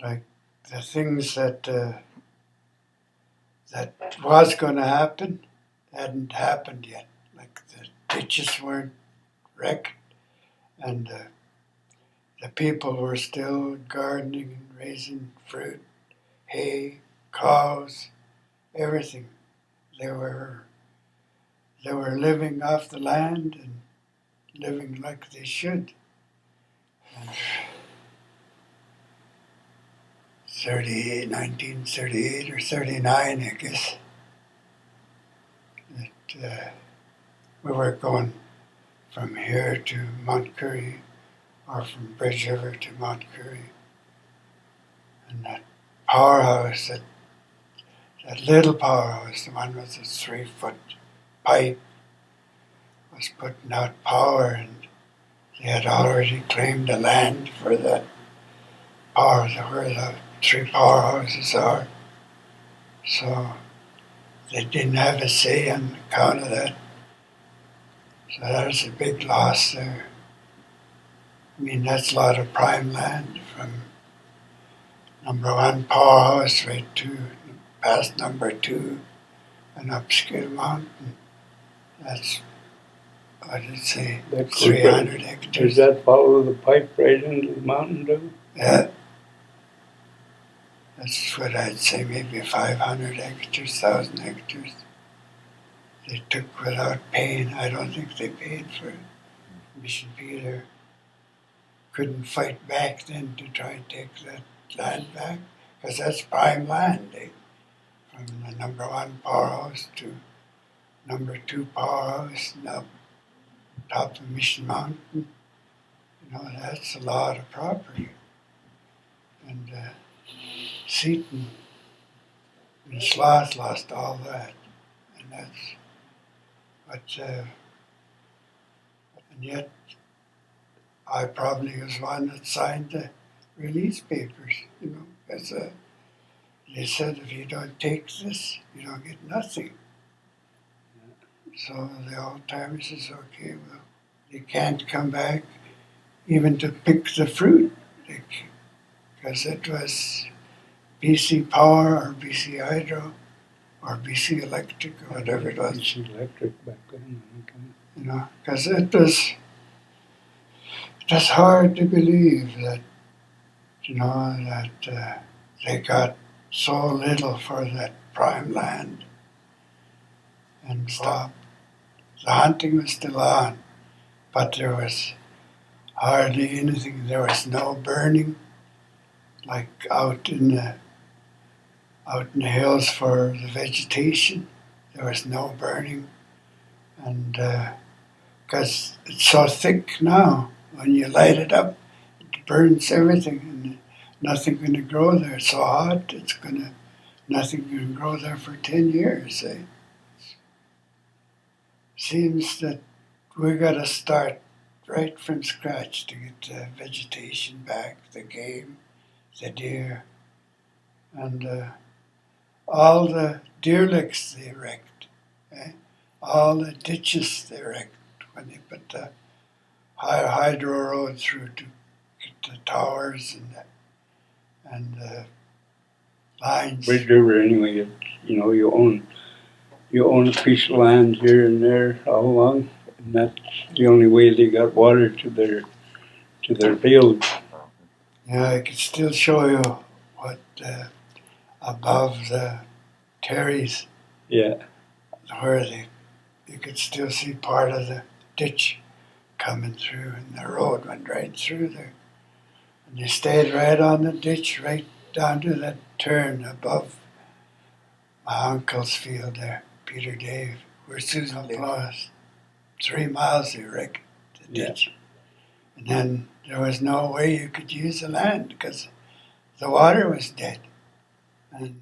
like the things that was going to happen hadn't happened yet. Like the ditches weren't wrecked, and the people were still gardening and raising fruit, hay, cows, everything. They were living off the land and living like they should. And 1938 or 39, I guess, that we were going from here to Mount Currie, or from Bridge River to Mount Currie. And that powerhouse, that little powerhouse, the one with the 3-foot pipe, was putting out power, and they had already claimed the land for that power, where the 3 powerhouses are. So they didn't have a say on account of that. So that was a big loss there. I mean, that's a lot of prime land from number 1 powerhouse right to past number 2 and up Skid Mountain. That's, what did it say, 300 hectares. Does that follow the pipe right into the mountain, too? Yeah. That's what I'd say, maybe 500 hectares, 1,000 hectares. They took without paying. I don't think they paid for it. Mission Peter couldn't fight back then to try and take that land back, because that's prime land, from the number 1 powerhouse to number 2 powerhouse, and up top of Mission Mountain. That's a lot of property. And Seaton and Sloth lost all that, and that's what. And yet, I probably was one that signed the release papers, because they said if you don't take this, you don't get nothing. So the old timers says, okay, well, they can't come back even to pick the fruit, because it was BC Power or BC Hydro or BC Electric or whatever it was. BC Electric back then. Okay. Because it was hard to believe that, that they got so little for that prime land and stopped. The hunting was still on, but there was hardly anything. There was no burning, like out in the hills for the vegetation. There was no burning, and because it's so thick now, when you light it up, it burns everything, and nothing going to grow there. It's so hot, nothing can grow there for 10 years. Seems that we got to start right from scratch to get the vegetation back, the game, the deer, and all the deer licks they wrecked, all the ditches they wrecked when they put the hydro road through to get the towers and the lines. Bridge River, anyway, you own a piece of land here and there all along, and that's the only way they got water to their fields. Yeah, I could still show you what above the Terry's. Yeah. Where you could still see part of the ditch coming through, and the road went right through there. And they stayed right on the ditch, right down to that turn above my uncle's field there, Peter Dave, where Susan was. 3 miles they wrecked the ditch. Yeah. And then there was no way you could use the land because the water was dead. And